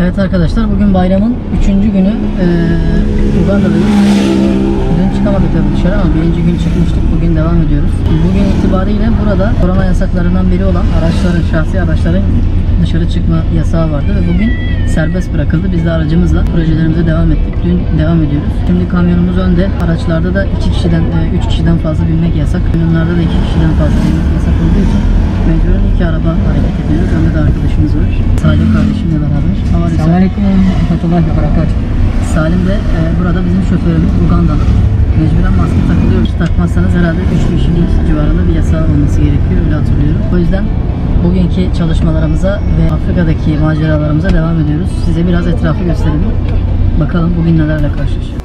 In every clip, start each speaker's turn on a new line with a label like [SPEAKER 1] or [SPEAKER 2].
[SPEAKER 1] Evet arkadaşlar, bugün bayramın 3. günü. Uganda'dayız. Dün çıkamadık tabii dışarı ama 1. gün çıkmıştık. Bugün devam ediyoruz. Bugün itibariyle burada korona yasaklarından biri olan araçların, şahsi araçların dışarı çıkma yasağı vardı ve bugün serbest bırakıldı. Biz de aracımızla projelerimize devam ettik. Dün devam ediyoruz. Şimdi kamyonumuz önde. Araçlarda da 2 kişiden, 3 kişiden fazla binmek yasak. Kamyonlarda da 2 kişiden fazla binmek yasak olduğu için mecburen 2 araba hareket ediyoruz. Önde de arkadaşımız var. Salim kardeşimle beraber.
[SPEAKER 2] Selamünaleyküm.
[SPEAKER 1] Salim de burada bizim şoförümüz, Ugandalı. Mecburen maske takılıyoruz. Takmazsanız herhalde 3 kişilik civarında bir yasağı olması gerekiyor. Öyle hatırlıyorum. O yüzden bugünkü çalışmalarımıza ve Afrika'daki maceralarımıza devam ediyoruz. Size biraz etrafı gösterelim. Bakalım bugün nelerle karşılaşacağız.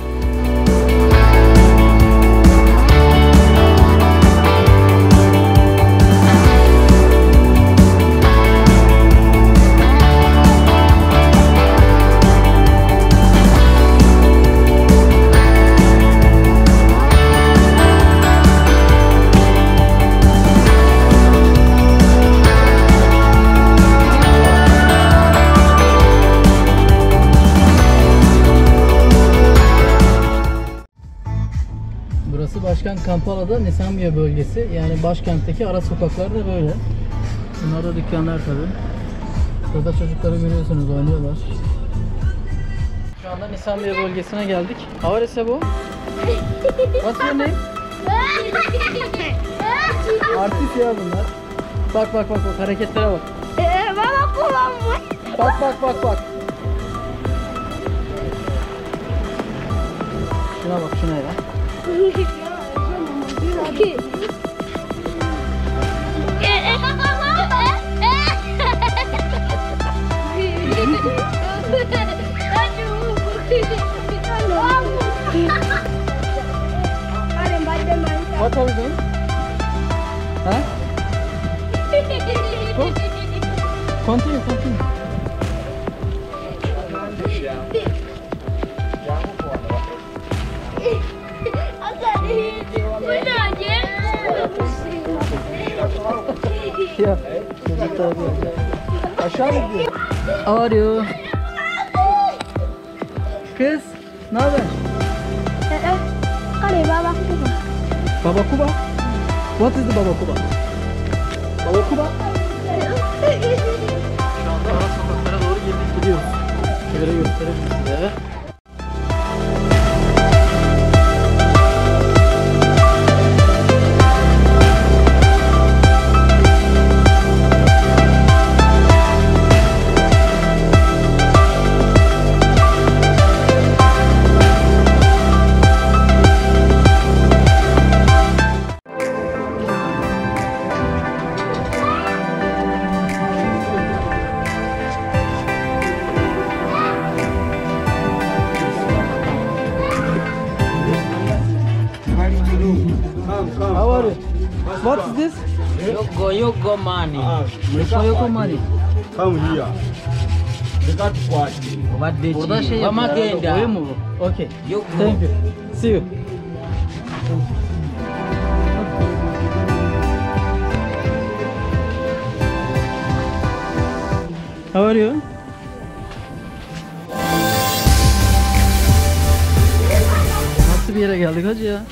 [SPEAKER 1] Burası başkent Kampala'da Nisambia bölgesi. Yani başkentteki ara sokaklar da böyle. Bunlar da dükkanlar tabii. Burada çocukları görüyorsunuz, oynuyorlar. Şu anda Nisambia bölgesine geldik. How is bu? What's your name? Artist ya bunlar. Bak bak bak bak, hareketlere bak. Bak bak bak bak. Şuna bak, şuna ya. What are we doing? Huh? Go. Continue, continue. Ya, çocuklar böyle. Aşağı mı gidiyor? How are you? Kız, ne haber? Baba Kuba? What is the Baba Kuba? Baba Kuba? Şu anda ara sokaklara doğru gelip gidiyoruz. Şöyle göstereyim size. How are you? What is this?
[SPEAKER 2] Yogo money.
[SPEAKER 1] Yoko money.
[SPEAKER 3] Come here.
[SPEAKER 1] Burada şey yapıyor. Oyun mu bu? Okay. Thank you. See you. How are you? Nasıl bir yere geldik hacı ya?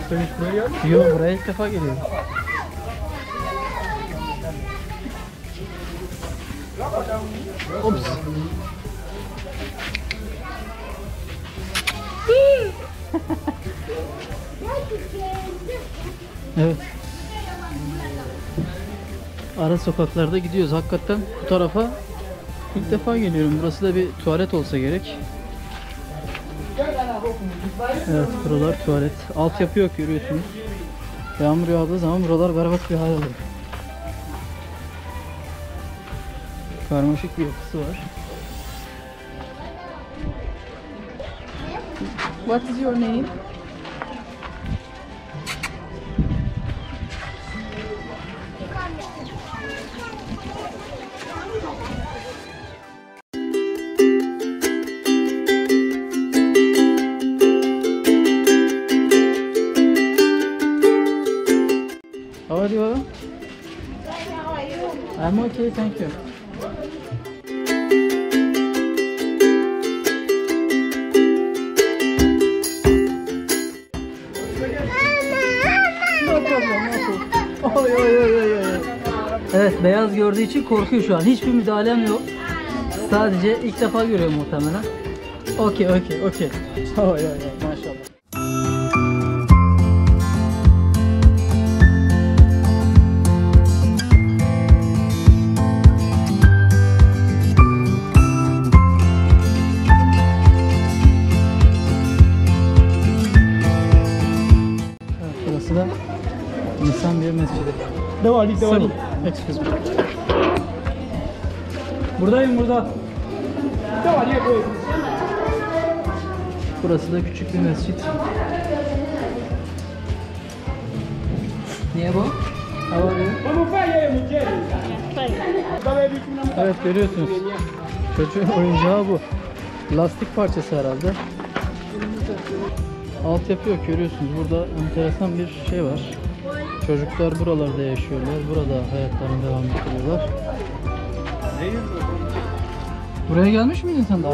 [SPEAKER 3] Sen hiç buraya geldin mi?
[SPEAKER 1] Yok, buraya ilk defa geliyorum. Ops. Evet. Ara sokaklarda gidiyoruz. Hakikaten bu tarafa ilk defa geliyorum. Burası da bir tuvalet olsa gerek. Evet, buralar tuvalet. Altyapı yok, görüyorsunuz. Yağmur yağdığı zaman buralar berbat bir hal alıyor. Karmaşık bir yapısı var. What is your name? How are you? I'm okay, thank you. No problem, no problem. Oy oy oy oy oy. Evet, beyaz gördüğü için korkuyor şu an. Hiçbir müdahalem yok. Sadece ilk defa görüyorum muhtemelen. Okey. Oy oy oy, maşallah. Evet, burası da Nisan bir mescidi.
[SPEAKER 3] Devali.
[SPEAKER 1] Excuse me.
[SPEAKER 3] Buradayım burada. Devali.
[SPEAKER 1] Burası da küçük bir mescit. Niye bu? Hava diyor. Evet, görüyorsunuz. Çocuğun oyuncağı bu. Lastik parçası herhalde. Altyapı yok, görüyorsunuz. Burada enteresan bir şey var. Çocuklar buralarda yaşıyorlar. Burada hayatlarını devam ettiriyorlar. Buraya gelmiş miydin sen daha?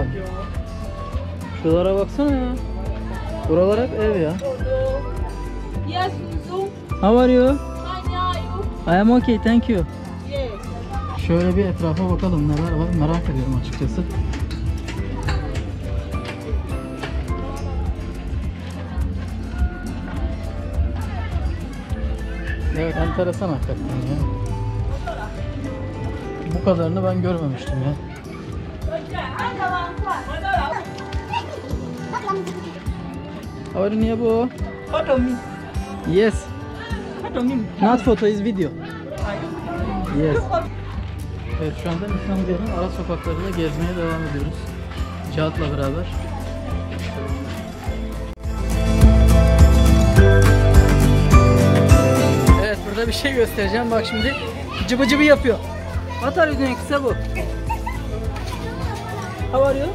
[SPEAKER 1] Şuralara baksana ya. Buralar hep ev ya.
[SPEAKER 4] Yes, Zoom.
[SPEAKER 1] How are you?
[SPEAKER 4] Fine, are you?
[SPEAKER 1] I am okay, thank you.
[SPEAKER 4] Yes.
[SPEAKER 1] Şöyle bir etrafa bakalım neler var, merak ediyorum açıkçası. Evet, enteresan hakikaten ya. Bu kadarını ben görmemiştim ya. How are you bu?
[SPEAKER 2] Photo me.
[SPEAKER 1] Yes.
[SPEAKER 2] Photo me.
[SPEAKER 1] Not photo, is video. Yes. Evet, şu anda İstanbul'un ara sokaklarında gezmeye devam ediyoruz. Cihat'la beraber. Evet, burada bir şey göstereceğim. Bak şimdi cıbı cıbı yapıyor. What are you doing kısa bu? How are you?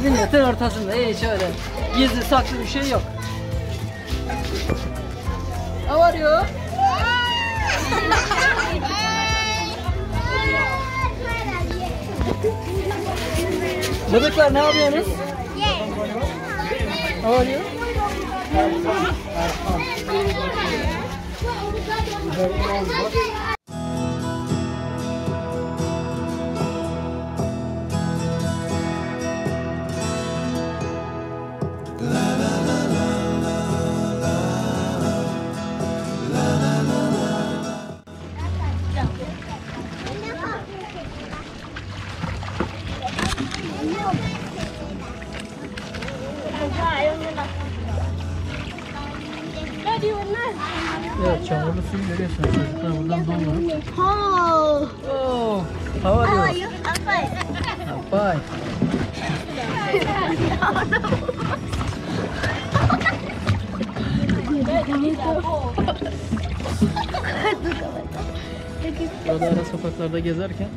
[SPEAKER 1] Milletin ortasında hiç öyle gizli saklı bir şey yok. How are you? Bebekler ne yapıyorsunuz? How are you? Evet, çamurlu suyu görüyorsunuz. Çocuklar buradan doldurup. Oh, how are you?
[SPEAKER 4] I'm fine.
[SPEAKER 1] Bye. Burada ara sokaklarda gezerken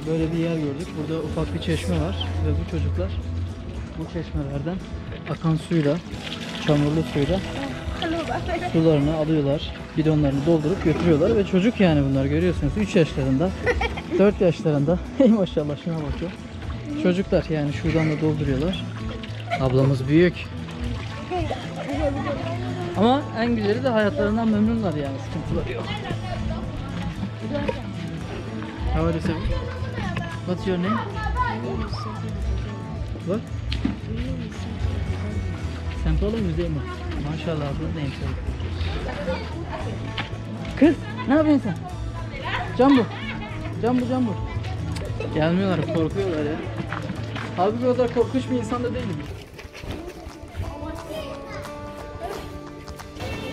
[SPEAKER 1] böyle bir yer gördük. Burada ufak bir çeşme var ve bu çocuklar bu çeşmelerden akan suyla, çamurlu suyla sularını alıyorlar, bidonlarını doldurup götürüyorlar ve çocuk yani bunlar, görüyorsunuz 3 yaşlarında, 4 yaşlarında, hey maşallah şuna bakıyor. Çocuklar yani şuradan da dolduruyorlar. Ablamız büyük. Ama en güzeli de hayatlarından memnunlar yani, sıkıntıları yok. How are you, sir? What's your name? What? Sen Paulo Müzeymi. Maşallah buradayım sen. Kız ne yapıyorsun sen? Cambu. Cambu. Gelmiyorlar, korkuyorlar ya. Abi bu kadar korkunç bir insan da değilim.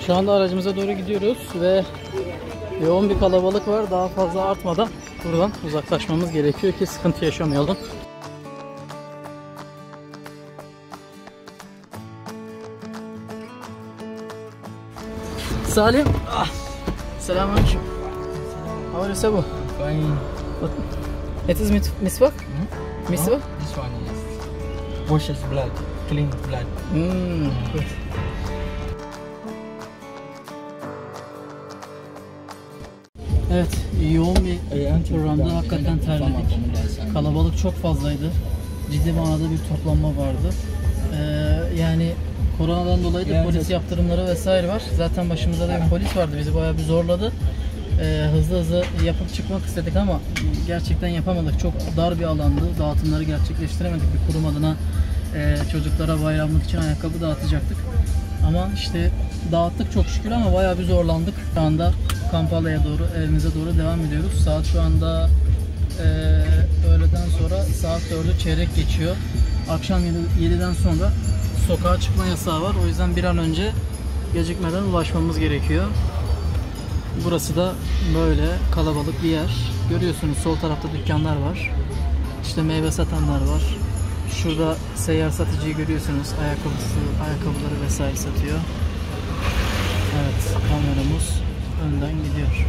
[SPEAKER 1] Şu anda aracımıza doğru gidiyoruz ve yoğun bir kalabalık var. Daha fazla artmadan buradan uzaklaşmamız gerekiyor ki sıkıntı yaşamayalım. Salim. Selamünaleyküm. How are you, Sabu?
[SPEAKER 2] Fine.
[SPEAKER 1] It is miswak? Miswak?
[SPEAKER 2] This one is washes blood.
[SPEAKER 3] clean blood.
[SPEAKER 1] Good. Evet, yoğun bir programda hakikaten terledik. Kalabalık çok fazlaydı. Ciddi manada bir toplanma vardı. Yani koronadan dolayı da polis yaptırımları vesaire var. Zaten başımızda da bir polis vardı. Bizi bayağı bir zorladı. Hızlı hızlı yapıp çıkmak istedik ama gerçekten yapamadık. Çok dar bir alandı. Dağıtımları gerçekleştiremedik. Bir kurum adına çocuklara bayramlık için ayakkabı dağıtacaktık. Ama işte dağıttık çok şükür ama bayağı bir zorlandık. Şu anda Kampala'ya doğru, evimize doğru devam ediyoruz. Saat şu anda öğleden sonra saat 4'ü çeyrek geçiyor. Akşam 7'den sonra sokağa çıkma yasağı var. O yüzden bir an önce gecikmeden ulaşmamız gerekiyor. Burası da böyle kalabalık bir yer. Görüyorsunuz sol tarafta dükkanlar var. İşte meyve satanlar var. Şurada seyyar satıcıyı görüyorsunuz. Ayakkabıları vesaire satıyor. Evet, kameramız önden gidiyor.